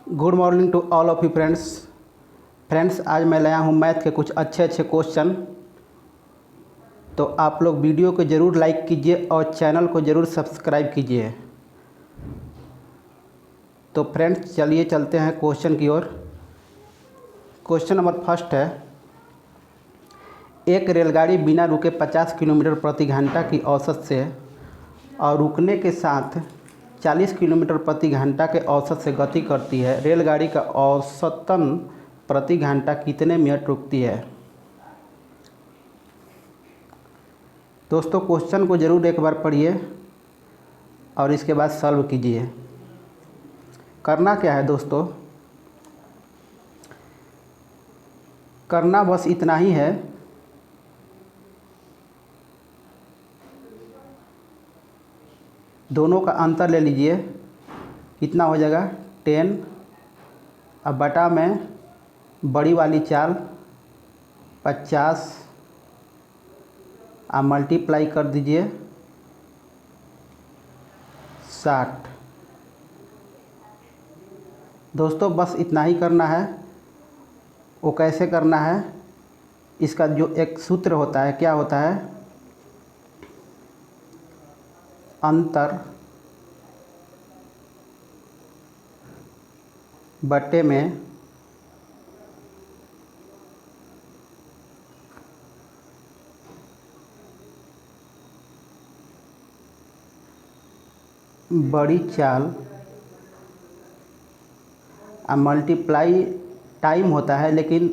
Good morning to all of you friends. आज मैं लाया हूँ मैथ के कुछ अच्छे क्वेश्चन। तो आप लोग वीडियो को ज़रूर लाइक कीजिए और चैनल को ज़रूर सब्सक्राइब कीजिए। तो फ्रेंड्स चलिए चलते हैं क्वेश्चन की ओर। क्वेश्चन नंबर फर्स्ट है, एक रेलगाड़ी बिना रुके 50 किलोमीटर प्रति घंटा की औसत से और रुकने के साथ 40 किलोमीटर प्रति घंटा के औसत से गति करती है। रेलगाड़ी का औसतन प्रति घंटा कितने मिनट रुकती है? दोस्तों क्वेश्चन को ज़रूर एक बार पढ़िए और इसके बाद सॉल्व कीजिए। करना क्या है दोस्तों, करना बस इतना ही है, दोनों का अंतर ले लीजिए। कितना हो जाएगा 10, अब बटा में बड़ी वाली चाल 50, आप मल्टीप्लाई कर दीजिए 60। दोस्तों बस इतना ही करना है। वो कैसे करना है, इसका जो एक सूत्र होता है, क्या होता है, अंतर बटे में बड़ी चाल मल्टीप्लाई टाइम होता है, लेकिन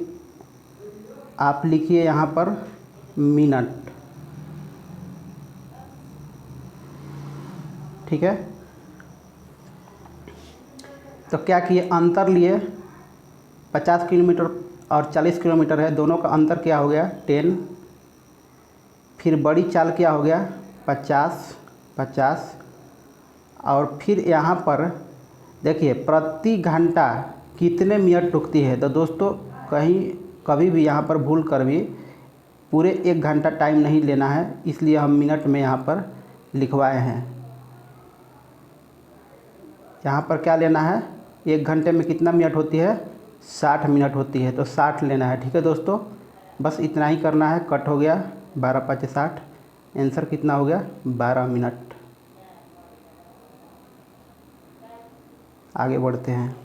आप लिखिए यहाँ पर मिनट। ठीक है, तो क्या किए, अंतर लिए 50 किलोमीटर और 40 किलोमीटर है, दोनों का अंतर क्या हो गया 10। फिर बड़ी चाल क्या हो गया 50, और फिर यहाँ पर देखिए प्रति घंटा कितने मिनट रुकती है। तो दोस्तों कभी भी यहाँ पर भूल कर भी पूरे 1 घंटा टाइम नहीं लेना है, इसलिए हम मिनट में यहाँ पर लिखवाए हैं। यहाँ पर क्या लेना है, 1 घंटे में कितना मिनट होती है, 60 मिनट होती है, तो 60 लेना है। ठीक है दोस्तों, बस इतना ही करना है। कट हो गया 12 5 60, आंसर कितना हो गया 12 मिनट। आगे बढ़ते हैं।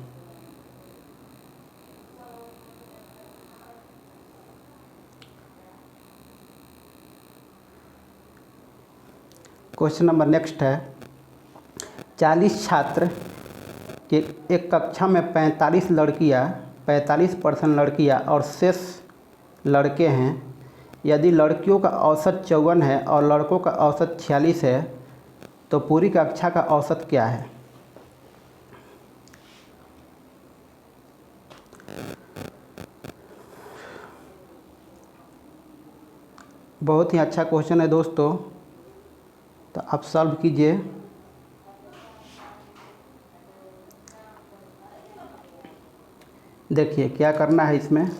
क्वेश्चन नंबर नेक्स्ट है, 40 छात्र के एक कक्षा में 45% लड़कियां और शेष लड़के हैं। यदि लड़कियों का औसत 54 है और लड़कों का औसत 46 है, तो पूरी कक्षा का औसत क्या है? बहुत ही अच्छा क्वेश्चन है दोस्तों, तो आप सॉल्व कीजिए। देखिए क्या करना है इसमें,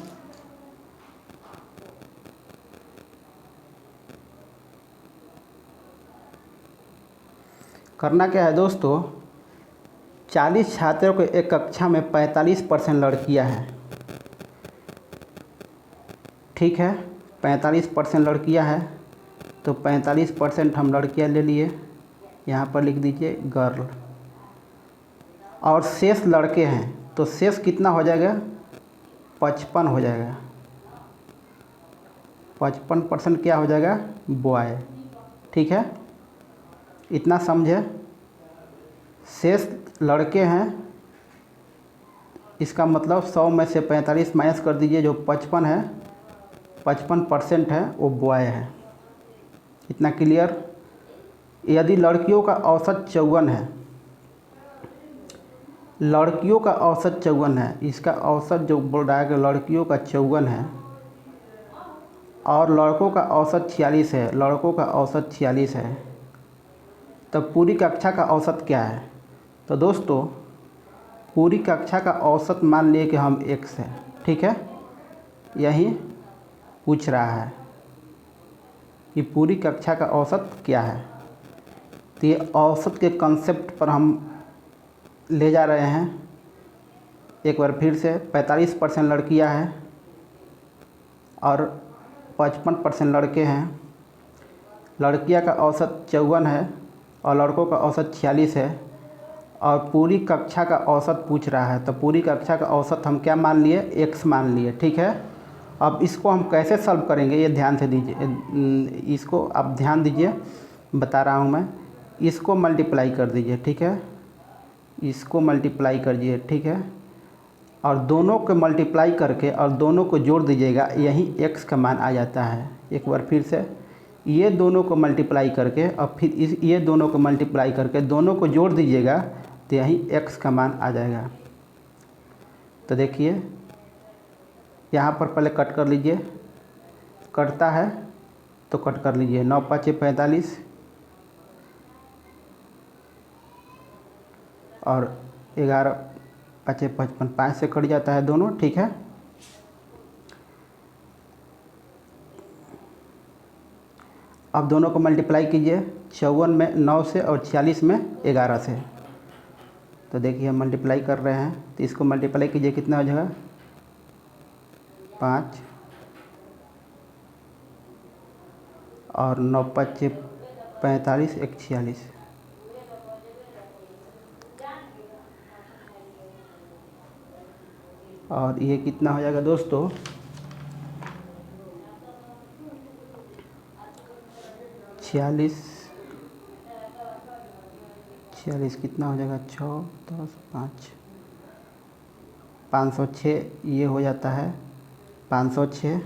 करना क्या है दोस्तों, 40 छात्रों के एक कक्षा में 45% लड़कियां हैं। ठीक है, 45% लड़कियां हैं, तो 45% हम लड़कियां ले लिए, यहाँ पर लिख दीजिए गर्ल। और शेष लड़के हैं, तो शेष कितना हो जाएगा 55 हो जाएगा। 55% क्या हो जाएगा बॉय। ठीक है, इतना समझे। शेष लड़के हैं, इसका मतलब 100 में से 45 माइनस कर दीजिए, जो 55 है, 55% है वो बॉय है। इतना क्लियर। यदि लड़कियों का औसत 54 है, लड़कियों का औसत 54 है, इसका औसत जो बोल रहा है कि लड़कियों का 54 है और लड़कों का औसत 46 है, लड़कों का औसत 46 है, तब पूरी कक्षा का औसत क्या है? तो दोस्तों पूरी कक्षा का औसत मान लिए कि हम x है। ठीक है, यही पूछ रहा है कि पूरी कक्षा का औसत क्या है। तो ये औसत के कंसेप्ट पर हम ले जा रहे हैं। एक बार फिर से 45% लड़कियां हैं और 55% लड़के हैं। लड़कियां का औसत 54 है और लड़कों का औसत 46 है और पूरी कक्षा का औसत पूछ रहा है। तो पूरी कक्षा का औसत हम क्या मान लिए, x मान लिए। ठीक है, अब इसको हम कैसे सॉल्व करेंगे ये ध्यान से दीजिए, इसको आप ध्यान दीजिए, बता रहा हूँ मैं। इसको मल्टीप्लाई कर दीजिए, ठीक है, इसको मल्टीप्लाई करिए, ठीक है, और दोनों को मल्टीप्लाई करके और दोनों को जोड़ दीजिएगा, यही x का मान आ जाता है। एक बार फिर से ये दोनों को मल्टीप्लाई करके और फिर ये दोनों को मल्टीप्लाई करके दोनों को जोड़ दीजिएगा तो यही x का मान आ जाएगा। तो देखिए यहाँ पर पहले कट कर लीजिए, कटता है तो कट कर लीजिए। 9 5 45 और 11 5 55, 5 से कट जाता है दोनों। ठीक है, अब दोनों को मल्टीप्लाई कीजिए, 54 में 9 से और 46 में 11 से। तो देखिए हम मल्टीप्लाई कर रहे हैं, तो इसको मल्टीप्लाई कीजिए, कितना हो जाएगा 5 और 9 5 45 1 46। और ये कितना हो जाएगा दोस्तों, 46 कितना हो जाएगा, 6 10 5 506 ये हो जाता है 506।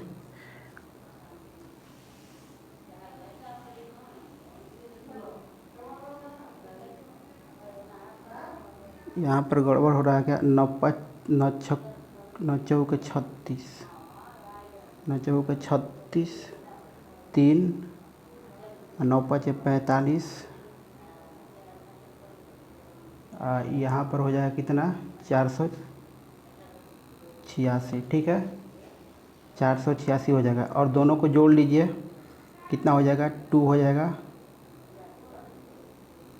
यहाँ पर गड़बड़ हो रहा है क्या, 9 5 9 चौके 36, 9 चौके 36, 3 9 5 45, यहाँ पर हो जाएगा कितना 486। ठीक है, 486 हो जाएगा और दोनों को जोड़ लीजिए, कितना हो जाएगा 2 हो जाएगा,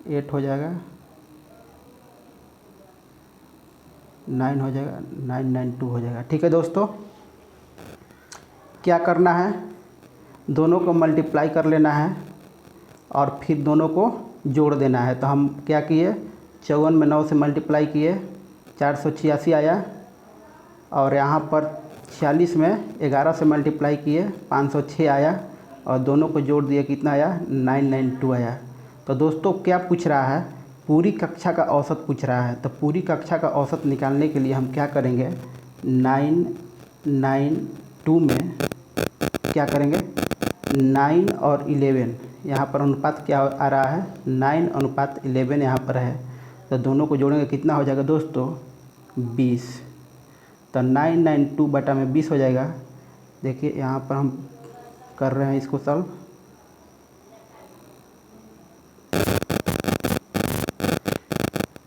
8 हो जाएगा, 9 हो जाएगा, 992 हो जाएगा। ठीक है दोस्तों, क्या करना है, दोनों को मल्टीप्लाई कर लेना है और फिर दोनों को जोड़ देना है। तो हम क्या किए, 54 में 9 से मल्टीप्लाई किए, 486 आया, और यहाँ पर 46 में 11 से मल्टीप्लाई किए, 506 आया, और दोनों को जोड़ दिए, कितना आया 992 आया। तो दोस्तों क्या पूछ रहा है, पूरी कक्षा का औसत पूछ रहा है। तो पूरी कक्षा का औसत निकालने के लिए हम क्या करेंगे, 992 में क्या करेंगे, 9 और 11, यहाँ पर अनुपात क्या आ रहा है, 9:11 यहाँ पर है। तो दोनों को जोड़ेंगे, कितना हो जाएगा दोस्तों 20। तो 992 बटा में 20 हो जाएगा। देखिए यहाँ पर हम कर रहे हैं इसको सॉल्व।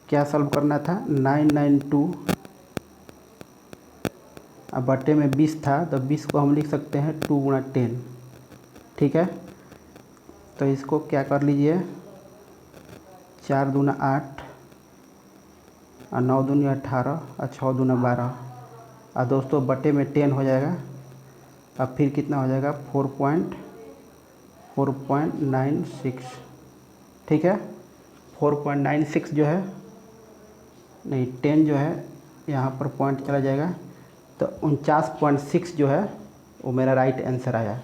क्या सॉल्व करना था, 992 अब बटे में 20 था, तो 20 को हम लिख सकते हैं 2 गुणा 10। ठीक है, तो इसको क्या कर लीजिए, 4 दूना 8 और 9 दूनी 18 और 6 दूना 12, और दोस्तों बटे में 10 हो जाएगा। अब फिर कितना हो जाएगा 4.96। ठीक है, 4.96 जो है, नहीं 10 जो है यहाँ पर पॉइंट चला जाएगा, तो 49.6 जो है वो मेरा राइट आंसर आया।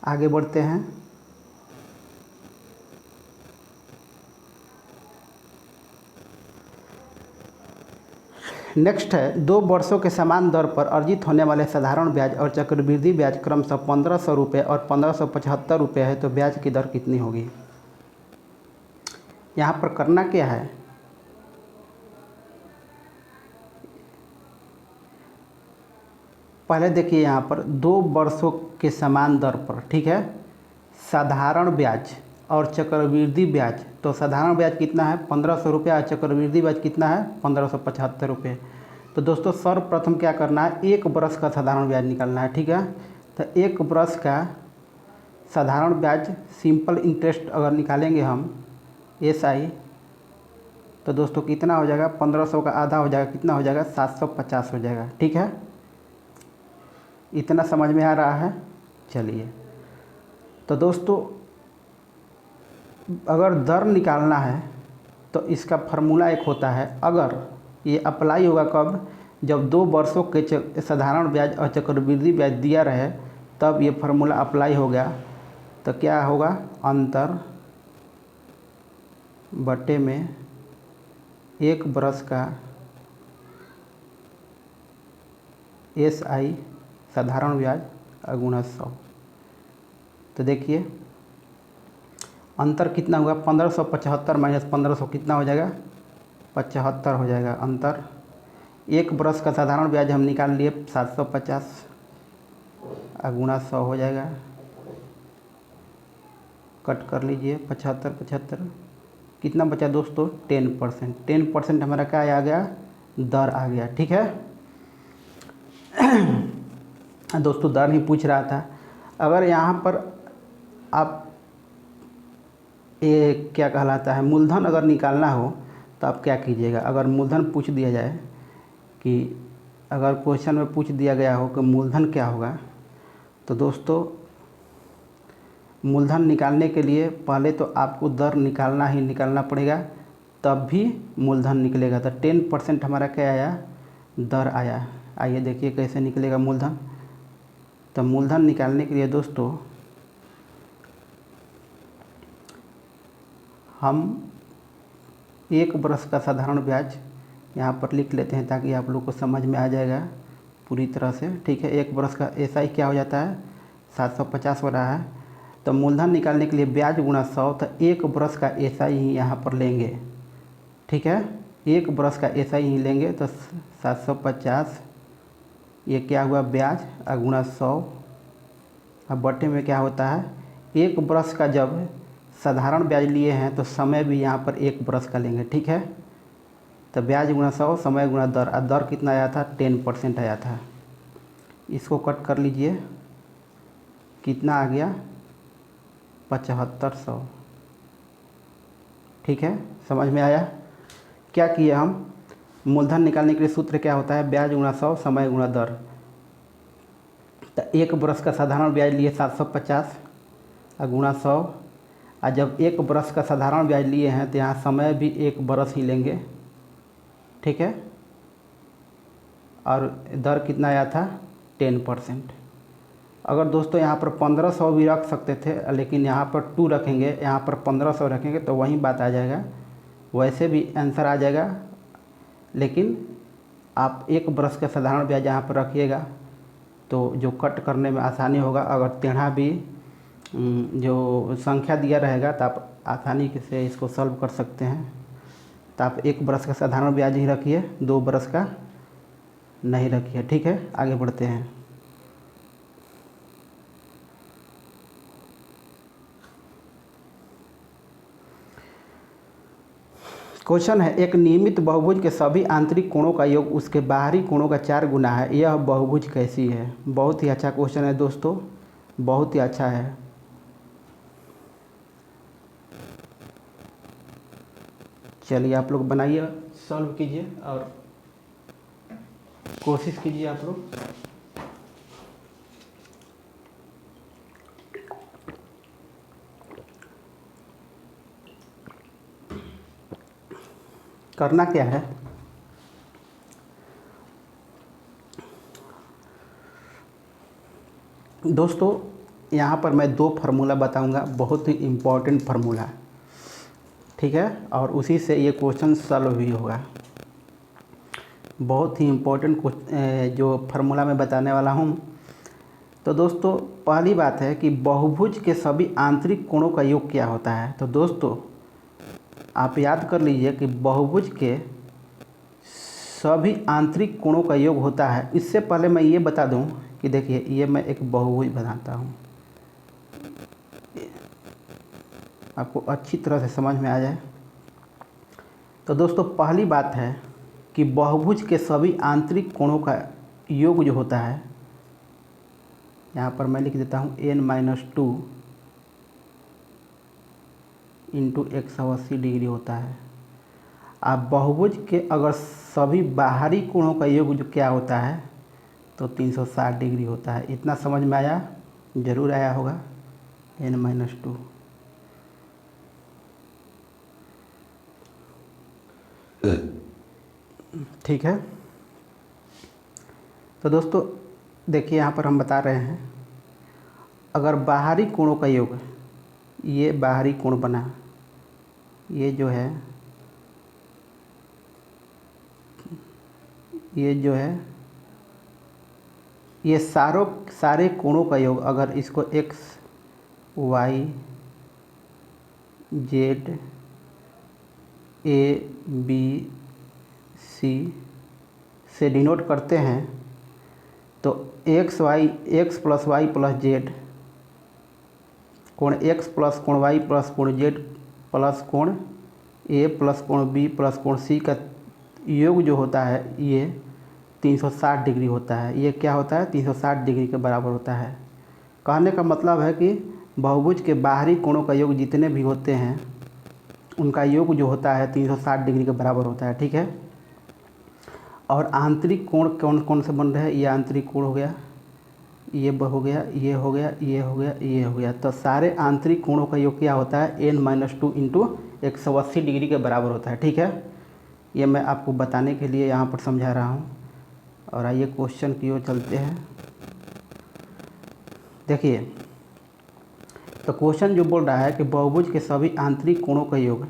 आगे बढ़ते हैं। नेक्स्ट है, 2 वर्षों के समान दर पर अर्जित होने वाले साधारण ब्याज और चक्रवृद्धि ब्याज क्रमशः 1500 रुपये और 1575 रुपये है, तो ब्याज की दर कितनी होगी। यहाँ पर करना क्या है, पहले देखिए यहाँ पर 2 वर्षों के समान दर पर, ठीक है, साधारण ब्याज और चक्रवृद्धि ब्याज। तो साधारण ब्याज कितना है 1500 रुपये और चक्रवृद्धि ब्याज कितना है 1575 रुपये। तो दोस्तों सर्वप्रथम क्या करना है, 1 वर्ष का साधारण ब्याज निकालना है। ठीक है, तो 1 वर्ष का साधारण ब्याज सिंपल इंटरेस्ट अगर निकालेंगे हम SI, तो दोस्तों कितना हो जाएगा, 1500 का आधा हो जाएगा, कितना हो जाएगा, 750 हो जाएगा। ठीक है, इतना समझ में आ रहा है। चलिए, तो दोस्तों अगर दर निकालना है तो इसका फार्मूला एक होता है, अगर ये अप्लाई होगा कब, जब 2 वर्षों के साधारण ब्याज और चक्रवृद्धि ब्याज दिया रहे, तब ये फार्मूला अप्लाई हो गया। तो क्या होगा, अंतर बटे में 1 वर्ष का SI साधारण ब्याज गुणा 100। तो देखिए अंतर कितना हुआ, 1575 माइनस 1500 कितना हो जाएगा, 75 हो जाएगा। अंतर 1 वर्ष का साधारण ब्याज हम निकाल लिए 750 गुणा 100 हो जाएगा। कट कर लीजिए, 75 75, कितना बचा दोस्तों, 10%। 10% हमारा क्या आ गया, दर आ गया। ठीक है दोस्तों दर ही पूछ रहा था। अगर यहाँ पर आप ये क्या कहलाता है, मूलधन अगर निकालना हो तो आप क्या कीजिएगा। अगर मूलधन पूछ दिया जाए कि अगर क्वेश्चन में पूछ दिया गया हो कि मूलधन क्या होगा, तो दोस्तों मूलधन निकालने के लिए पहले तो आपको दर निकालना पड़ेगा, तब भी मूलधन निकलेगा। तो 10% हमारा क्या आया, दर आया। आइए देखिए कैसे निकलेगा मूलधन। तो मूलधन निकालने के लिए दोस्तों हम 1 वर्ष का साधारण ब्याज यहाँ पर लिख लेते हैं ताकि आप लोग को समझ में आ जाएगा पूरी तरह से। ठीक है, 1 वर्ष का SI क्या हो जाता है, 750 हो रहा है। तो मूलधन निकालने के लिए ब्याज गुणा 100, तो 1 वर्ष का SI ही यहाँ पर लेंगे। ठीक है, 1 वर्ष का SI ही लेंगे। तो 750 ये क्या हुआ, ब्याज गुणा 100। अब बटे में क्या होता है, 1 वर्ष का जब साधारण ब्याज लिए हैं तो समय भी यहाँ पर 1 वर्ष का लेंगे। ठीक है, तो ब्याज गुणा 100, समय गुणा दर। और दर कितना आया था, 10% आया था। इसको कट कर लीजिए, कितना आ गया, 7500। ठीक है, समझ में आया। क्या किए हम, मूलधन निकालने के लिए सूत्र क्या होता है, ब्याज गुणा 100, समय गुणा दर। तो 1 वर्ष का साधारण ब्याज लिए 750 गुणा 100। और जब 1 वर्ष का साधारण ब्याज लिए हैं तो यहाँ समय भी 1 वर्ष ही लेंगे। ठीक है, और दर कितना आया था, 10%। अगर दोस्तों यहाँ पर 1500 भी रख सकते थे, लेकिन यहाँ पर 2 रखेंगे, यहाँ पर 1500 रखेंगे तो वही बात आ जाएगा, वैसे भी आंसर आ जाएगा। लेकिन आप 1 वर्ष का साधारण ब्याज यहाँ पर रखिएगा तो जो कट करने में आसानी होगा। अगर टेढ़ा भी जो संख्या दिया रहेगा तो आप आसानी से इसको सॉल्व कर सकते हैं। तो आप 1 वर्ष का साधारण ब्याज ही रखिए, 2 वर्ष का नहीं रखिए। ठीक है, आगे बढ़ते हैं। क्वेश्चन है, एक नियमित बहुभुज के सभी आंतरिक कोणों का योग उसके बाहरी कोणों का 4 गुना है, यह बहुभुज कैसी है। बहुत ही अच्छा क्वेश्चन है दोस्तों, बहुत ही अच्छा है। चलिए आप लोग बनाइए, सॉल्व कीजिए और कोशिश कीजिए आप लोग। करना क्या है, दोस्तों यहाँ पर मैं 2 फार्मूला बताऊंगा, बहुत ही इम्पोर्टेंट फार्मूला। ठीक है, और उसी से ये क्वेश्चन सॉल्व भी होगा। बहुत ही इम्पोर्टेंट जो फार्मूला मैं बताने वाला हूँ। तो दोस्तों पहली बात है कि बहुभुज के सभी आंतरिक कोणों का योग क्या होता है। तो दोस्तों आप याद कर लीजिए कि बहुभुज के सभी आंतरिक कोणों का योग होता है। इससे पहले मैं ये बता दूं कि देखिए, ये मैं एक बहुभुज बनाता हूँ, आपको अच्छी तरह से समझ में आ जाए। तो दोस्तों पहली बात है कि बहुभुज के सभी आंतरिक कोणों का योग जो होता है, यहाँ पर मैं लिख देता हूँ n-2 इंटू 180 डिग्री होता है। आप बहुभुज के अगर सभी बाहरी कोणों का योग जो क्या होता है तो 360 डिग्री होता है। इतना समझ में आया? ज़रूर आया होगा। n-2 ठीक है। तो दोस्तों देखिए यहाँ पर हम बता रहे हैं, अगर बाहरी कोणों का योग, ये बाहरी कोण बना, ये जो है ये सारे कोणों का योग, अगर इसको x y z a b c से डिनोट करते हैं तो x plus Y plus Z कोण x प्लस कोण y प्लस कोण z प्लस कोण a प्लस कोण b प्लस कोण c का योग जो होता है ये 360 डिग्री होता है। ये क्या होता है? 360 डिग्री के बराबर होता है। कहने का मतलब है कि बहुभुज के बाहरी कोणों का योग जितने भी होते हैं उनका योग जो होता है 360 डिग्री के बराबर होता है। ठीक है। और आंतरिक कोण कौन कौन से बन रहे हैं? ये आंतरिक कोण हो गया, ये हो गया, ये हो गया, ये हो गया, ये हो गया। तो सारे आंतरिक कोणों का योग क्या होता है? n-2 इंटू 180 डिग्री के बराबर होता है। ठीक है। ये मैं आपको बताने के लिए यहाँ पर समझा रहा हूँ। और आइए क्वेश्चन की ओर चलते हैं। देखिए, तो क्वेश्चन जो बोल रहा है कि बहुभुज के सभी आंतरिक कोणों का योग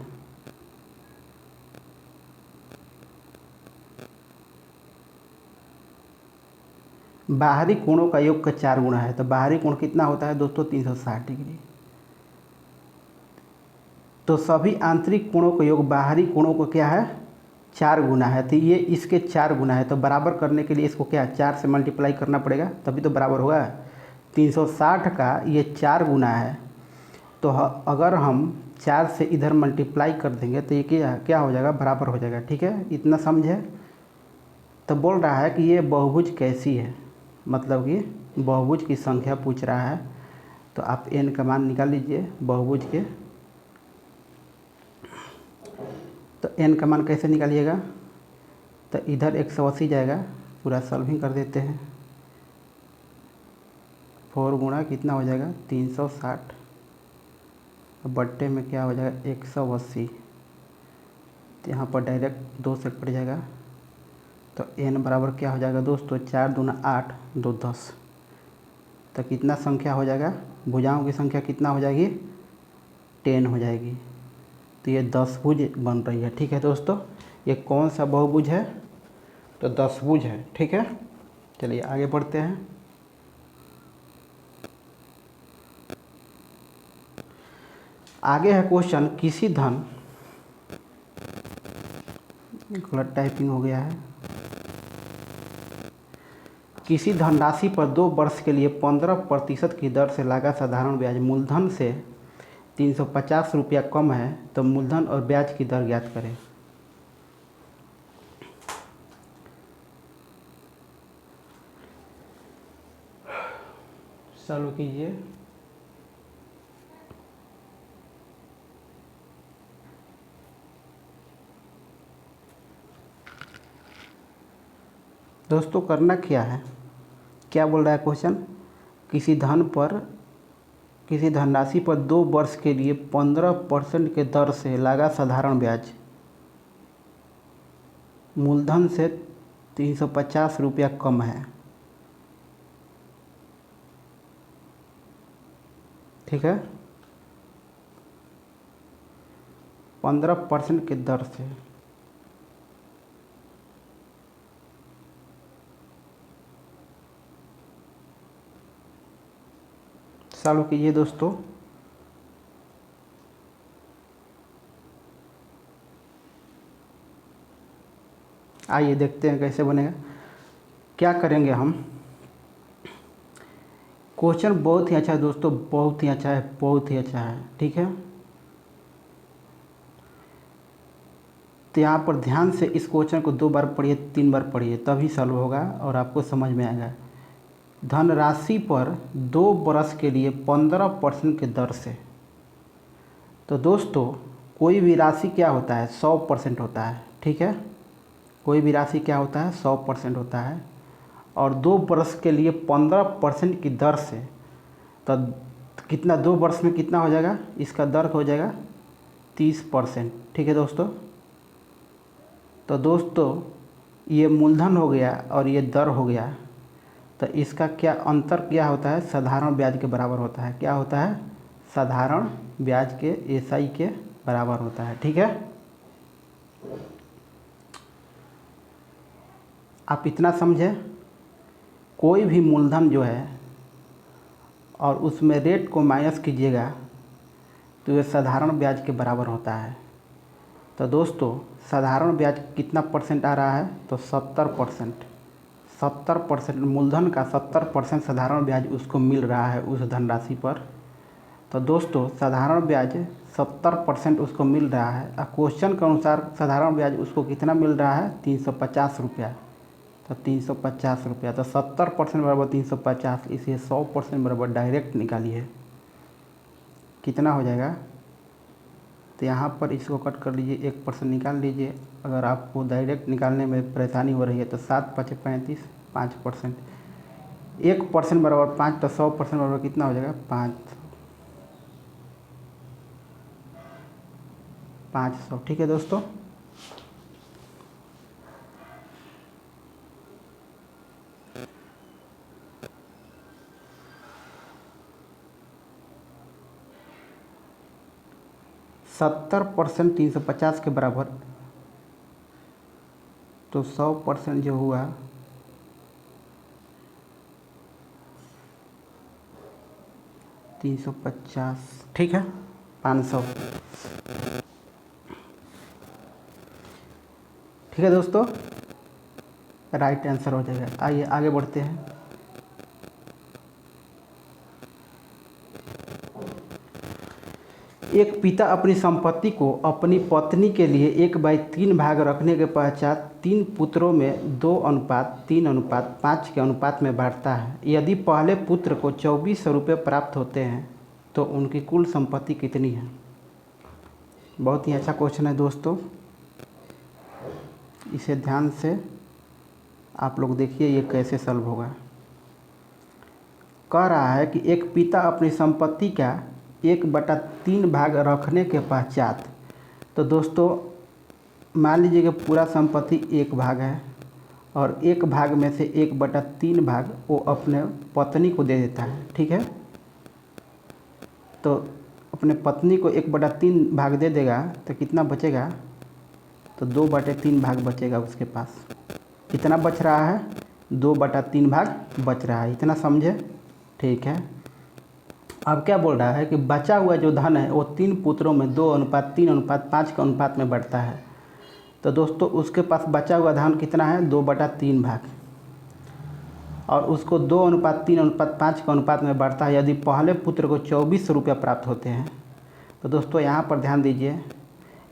बाहरी कोणों का योग का 4 गुना है। तो बाहरी कोण कितना होता है दोस्तों? 360 डिग्री। तो सभी आंतरिक कोणों का योग बाहरी कोणों को क्या है? 4 गुना है। तो ये इसके 4 गुना है। तो बराबर करने के लिए इसको क्या 4 से मल्टीप्लाई करना पड़ेगा, तभी तो बराबर होगा। 360 का ये 4 गुना है। तो अगर हम 4 से इधर मल्टीप्लाई कर देंगे तो ये क्या हो जाएगा? बराबर हो जाएगा। ठीक है, इतना समझे। तो बोल रहा है कि ये बहुभुज कैसी है, मतलब कि बहुभुज की संख्या पूछ रहा है। तो आप n का मान निकाल लीजिए बहुभुज के। तो n का मान कैसे निकालिएगा? तो इधर 180 जाएगा, पूरा सॉल्विंग कर देते हैं। 4 गुणा कितना हो जाएगा? 360 बट्टे में क्या हो जाएगा? 180। तो यहाँ पर डायरेक्ट 2 से कट जाएगा। तो n बराबर क्या हो जाएगा दोस्तों? 4 दूना 8, 2 10। तो कितना संख्या हो जाएगा? भुजाओं की संख्या कितना हो जाएगी? 10 हो जाएगी। तो ये 10 भुज बन रही है। ठीक है दोस्तों, ये कौन सा बहुभुज है? तो 10 भुज है। ठीक है, चलिए आगे बढ़ते हैं। आगे है क्वेश्चन, किसी धन, गलत टाइपिंग हो गया है। किसी धनराशि पर 2 वर्ष के लिए 15% की दर से लगा साधारण ब्याज मूलधन से 350 रुपया कम है, तो मूलधन और ब्याज की दर ज्ञात करें। सॉल्व कीजिए। दोस्तों करना क्या है, क्या बोल रहा है क्वेश्चन? किसी धनराशि पर 2 वर्ष के लिए 15% के दर से लगा साधारण ब्याज मूलधन से 350 रुपया कम है। ठीक है, 15% के दर से। सॉल्व कीजिए दोस्तों। आइए देखते हैं कैसे बनेगा। क्या करेंगे हम? क्वेश्चन बहुत ही अच्छा है दोस्तों, बहुत ही अच्छा है, बहुत ही अच्छा है। ठीक है, तो यहाँ पर ध्यान से इस क्वेश्चन को 2 बार पढ़िए, 3 बार पढ़िए, तभी सॉल्व होगा और आपको समझ में आएगा। धनराशि पर 2 वर्ष के लिए 15% के दर से। तो दोस्तों कोई भी राशि क्या होता है 100% होता है, ठीक है। कोई भी राशि क्या होता है 100% होता है, और 2 वर्ष के लिए 15% की दर से, तो कितना 2 वर्ष में कितना हो जाएगा, इसका दर हो जाएगा 30%, ठीक है दोस्तों। तो दोस्तों ये मूलधन हो गया और ये दर हो गया, तो इसका क्या अंतर क्या होता है, साधारण ब्याज के बराबर होता है। क्या होता है, साधारण ब्याज के एसआई के बराबर होता है, ठीक है। आप इतना समझे, कोई भी मूलधन जो है और उसमें रेट को माइनस कीजिएगा तो ये साधारण ब्याज के बराबर होता है। तो दोस्तों साधारण ब्याज कितना परसेंट आ रहा है, तो 70%। 70% मूलधन का 70% साधारण ब्याज उसको मिल रहा है उस धनराशि पर। तो दोस्तों साधारण ब्याज 70% उसको मिल रहा है। क्वेश्चन के अनुसार साधारण ब्याज उसको कितना मिल रहा है, 350 रुपया। तो 350 रुपया, तो 70% बराबर 350, इसे 100% बराबर डायरेक्ट निकालिए, कितना हो जाएगा। तो यहाँ पर इसको कट कर लीजिए, 1% निकाल लीजिए। अगर आपको डायरेक्ट निकालने में परेशानी हो रही है तो 7 5 35, 5%, 1% बराबर 5, तो 100% बराबर कितना हो जाएगा, 500, ठीक है दोस्तों। सत्तर परसेंट 350 के बराबर, तो 100% जो हुआ 350, ठीक है, 500, ठीक है दोस्तों, राइट आंसर हो जाएगा। आइए आगे बढ़ते हैं। एक पिता अपनी संपत्ति को अपनी पत्नी के लिए 1/3 भाग रखने के पश्चात 3 पुत्रों में 2:3:5 के अनुपात में बांटता है। यदि पहले पुत्र को 2400 रुपये प्राप्त होते हैं तो उनकी कुल संपत्ति कितनी है। बहुत ही अच्छा क्वेश्चन है दोस्तों, इसे ध्यान से आप लोग देखिए ये कैसे सॉल्व होगा। कह रहा है कि एक पिता अपनी संपत्ति का 1/3 भाग रखने के पश्चात, तो दोस्तों मान लीजिए कि पूरा संपत्ति 1 भाग है और 1 भाग में से 1/3 भाग वो अपने पत्नी को दे देता है, ठीक है। तो अपने पत्नी को 1/3 भाग दे देगा तो कितना बचेगा, तो 2/3 भाग बचेगा उसके पास। कितना बच रहा है, 2/3 भाग बच रहा है, इतना समझे, ठीक है। अब क्या बोल रहा है कि बचा हुआ जो धन है वो 3 पुत्रों में 2:3:5 के अनुपात में बढ़ता है। तो दोस्तों उसके पास बचा हुआ धन कितना है, 2/3 भाग, और उसको 2:3:5 के अनुपात में बढ़ता है यदि पहले पुत्र को 2400 रुपया प्राप्त होते हैं। तो दोस्तों यहाँ पर ध्यान दीजिए,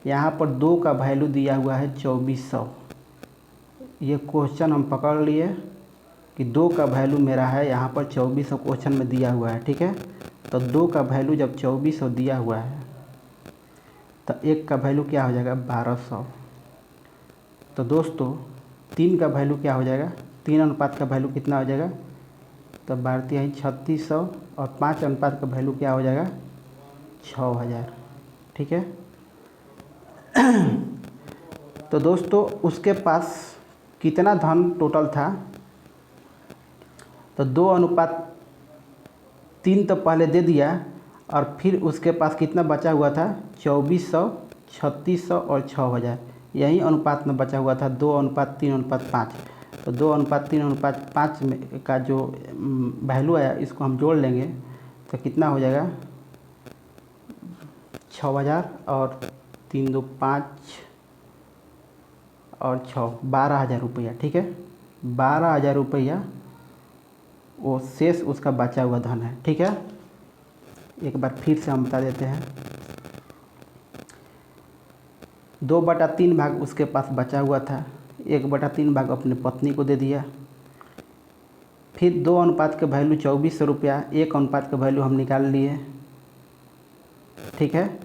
यहाँ पर 2 का वैल्यू दिया हुआ है 2400। ये क्वेश्चन हम पकड़ लिए कि 2 का वैल्यू मेरा है यहाँ पर 2400 क्वेश्चन में दिया हुआ है, ठीक है। तो 2 का वैल्यू जब 2400 दिया हुआ है तो 1 का वैल्यू क्या हो जाएगा, 1200। तो दोस्तों 3 का वैल्यू क्या हो जाएगा, 3 अनुपात का वैल्यू कितना हो जाएगा, तो भारतीय है 3600, और 5 अनुपात का वैल्यू क्या हो जाएगा, 6000, ठीक है। तो दोस्तों उसके पास कितना धन टोटल था, तो 2:3 तो पहले दे दिया, और फिर उसके पास कितना बचा हुआ था, 2400, 3600 और 6000, यही अनुपात में बचा हुआ था, 2:3:5। तो 2:3:5 में का जो वैल्यू आया इसको हम जोड़ लेंगे तो कितना हो जाएगा, 6000 और 3 2 5 और 6, 12,000 रुपया, ठीक है। 12,000 रुपया वो शेष उसका बचा हुआ धन है, ठीक है। एक बार फिर से हम बता देते हैं, 2/3 भाग उसके पास बचा हुआ था, 1/3 भाग अपने पत्नी को दे दिया, फिर 2 अनुपात के वैल्यू 2400 रुपया, 1 अनुपात का वैल्यू हम निकाल लिए, ठीक है।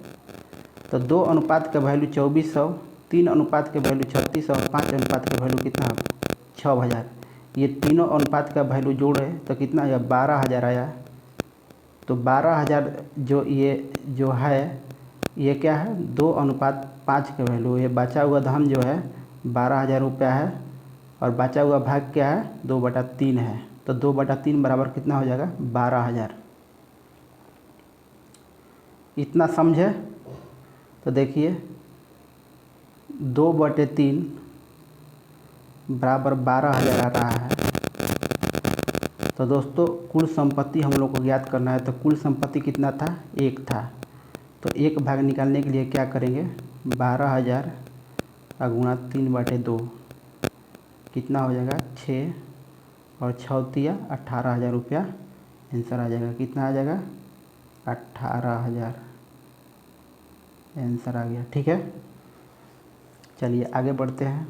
तो 2 अनुपात का वैल्यू 2400, 3 अनुपात के वैल्यू 3600 और 5 अनुपात के वैल्यू कितना होगा 6000। ये तीनों अनुपात का वैल्यू जोड़े तो कितना आया 12000 आया। तो 12000 जो है ये क्या है 2 अनुपात 5 का वैल्यू। ये बचा हुआ धन जो है 12000 रुपया है और बचा हुआ भाग क्या है 2/3 है। तो 2/3 बराबर कितना हो जाएगा 12000। इतना समझे? तो देखिए 2/3 बराबर 12000 आ रहा है। तो दोस्तों कुल संपत्ति हम लोग को ज्ञात करना है। तो कुल संपत्ति कितना था 1 था। तो 1 भाग निकालने के लिए क्या करेंगे 12000 गुणा 3/2 कितना हो जाएगा 6 और 6 तिया 18000 रुपया आंसर आ जाएगा। कितना आ जाएगा 18000 आंसर आ गया। ठीक है, चलिए आगे बढ़ते हैं।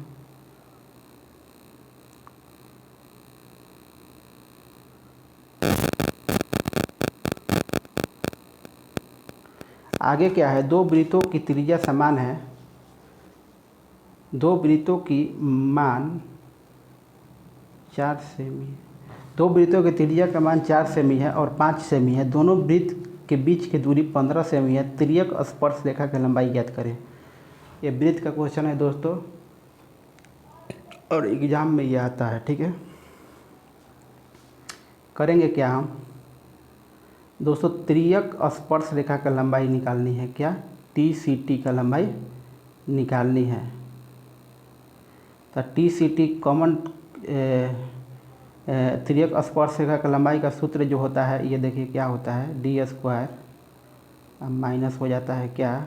आगे क्या है 2 वृत्तों की त्रिज्या समान है। 2 वृत्तों की मान 4 सेमी। 2 वृत्तों की त्रिज्या का मान 4 सेमी है और 5 सेमी है। दोनों वृत्त के बीच की दूरी 15 सेमी है। तिर्यक स्पर्श रेखा की लंबाई ज्ञात करें। ये वृत्त का क्वेश्चन है दोस्तों और एग्जाम में ये आता है। ठीक है, करेंगे क्या हम दोस्तों तिर्यक स्पर्श रेखा का लंबाई निकालनी है। क्या TCT का लंबाई निकालनी है। तो TCT कॉमन तिर्यक स्पर्श रेखा का लंबाई का सूत्र जो होता है ये देखिए क्या होता है d² माइनस हो जाता है क्या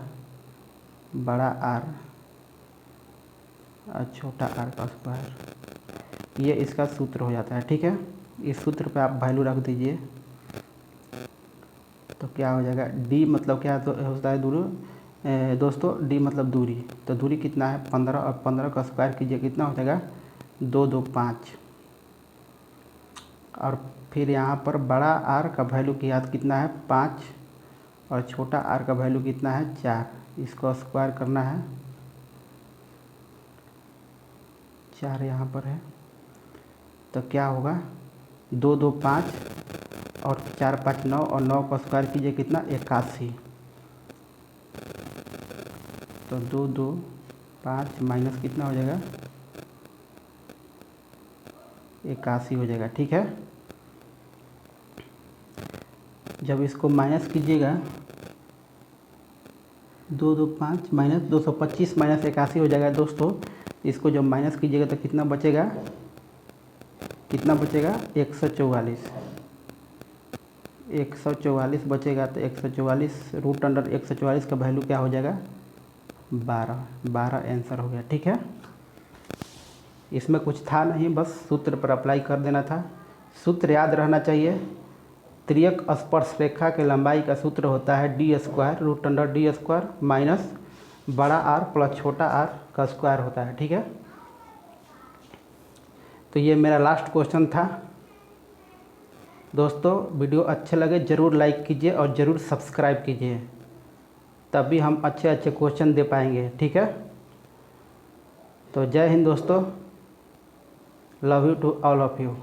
बड़ा R और छोटा r का स्क्वायर। ये इसका सूत्र हो जाता है। ठीक है, इस सूत्र पे आप वैल्यू रख दीजिए तो क्या हो जाएगा d मतलब क्या होता है दूरी दोस्तों d मतलब दूरी। तो दूरी कितना है 15 और 15 का स्क्वायर कीजिए कितना हो जाएगा 225 और फिर यहाँ पर बड़ा R का वैल्यू की याद कितना है 5 और छोटा r का वैल्यू कितना है 4। इसको स्क्वायर करना है 4 यहाँ पर है। तो क्या होगा 2 2 5 और 4 5 9 और 9 का स्क्वायर कीजिए कितना 81। तो 2 2 5 माइनस कितना हो जाएगा 81 हो जाएगा। ठीक है, जब इसको माइनस कीजिएगा 2 2 5 माइनस 225 माइनस 81 हो जाएगा दोस्तों। इसको जब माइनस कीजिएगा तो कितना बचेगा 144 144 बचेगा। तो 144 रूट अंडर 144 का वैल्यू क्या हो जाएगा 12 आंसर हो गया। ठीक है, इसमें कुछ था नहीं, बस सूत्र पर अप्लाई कर देना था। सूत्र याद रहना चाहिए। तिर्यक स्पर्श रेखा के लंबाई का सूत्र होता है d² root under d² minus बड़ा R प्लस छोटा r का स्क्वायर होता है। ठीक है, तो ये मेरा लास्ट क्वेश्चन था दोस्तों। वीडियो अच्छे लगे ज़रूर लाइक कीजिए और ज़रूर सब्सक्राइब कीजिए, तभी हम अच्छे अच्छे क्वेश्चन दे पाएंगे। ठीक है, तो जय हिंद दोस्तों, love you to all of you.